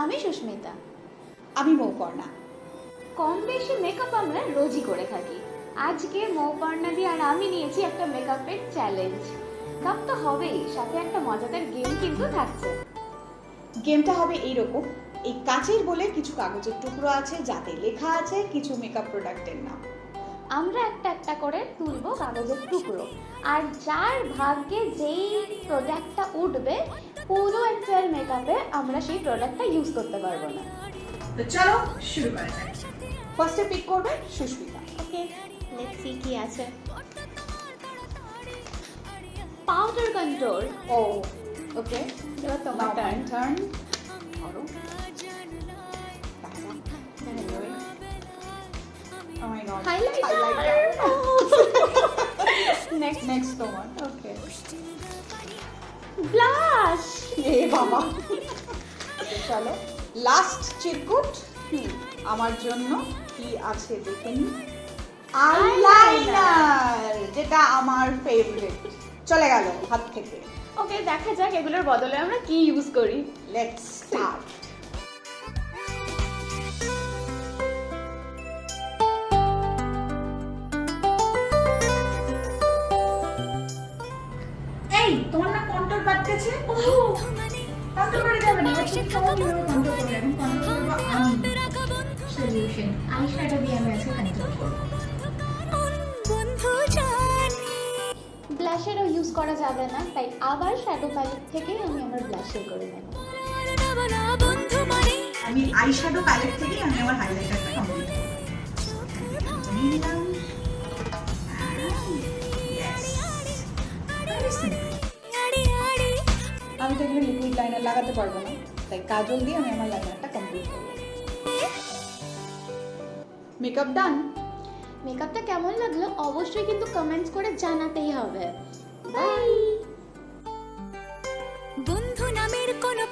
আমি সুস্মিতা। আমি মৌপর্ণা। কম বেশি মেকআপ আমরা রোজই করে থাকি। আজকে মৌপর্ণা দি আর আমি নিয়েছি একটা মেকআপের চ্যালেঞ্জ। কাপ তো হবেই, সাথে একটা মজাদার গেম কিন্তু থাকছে। গেমটা হবে এইরকম, এই কাচের বলে কিছু কাগজের টুকরো আছে যাতে লেখা আছে কিছু মেকআপ প্রোডাক্টের নাম। আমরা একটা একটা করে তুলবো কাগজের টুকরো, আর যার ভাগ্যে যেই প্রোডাক্টটা উঠবে পুরো এন্টায়ার মেকআপে আমরা সেই প্রোডাক্টটা ইউজ করতে পারবো না। তো চলো শুরু করা যাক। ফার্স্টে পিক করবে সুস্মিতা। ওকে, লেটস সি কি আছে। Powder control. ও ওকে, এবার তোমার টার্ন। টার্ন ধরো। Oh my god. Highlighter. Next তোমার। ওকে। ব্লাশ। এ বাবা। চলো লাস্ট চিরকুট। আমার জন্য কি আছে দেখে নি। আইলাইনার, যেটা আমার ফেভারিট। চলে গেল হাত থেকে। ওকে, দেখা যাক এগুলোর বদলে আমরা কি ইউজ করি। Let's start. এই তোমার না কন্ট্রোল বাদ গেছে। কন্ট্রোল করে যাবে না, এবার ঠিক সময় কিভাবে কন্ট্রোল করবে। এখন কন্ট্রোল করবো আমি। সলিউশন আইশ্যাডো দিয়ে আমি আজকে কন্ট্রোল করবো। ব্লাশেরও ইউজ করা যাবে না, তাই আবার শ্যাডো প্যালেট থেকেই আমি আমার ব্লাশের করে নেব। আমি আইশ্যাডো প্যালেট থেকেই আমি আমার হাইলাইটারটা কমপ্লিট করব। নিলাম। Yes. Very simple. আমি তো এখানে লিকুইড লাইনার লাগাতে পারবো না, তাই কাজল দিয়ে আমি আমার লাইনারটা কমপ্লিট করব। মেকআপ ডান। মেকআপটা কেমন লাগলো অবশ্যই কিন্তু কমেন্টস করে জানাতেই হবে। বাই। বন্ধু নামের কোনো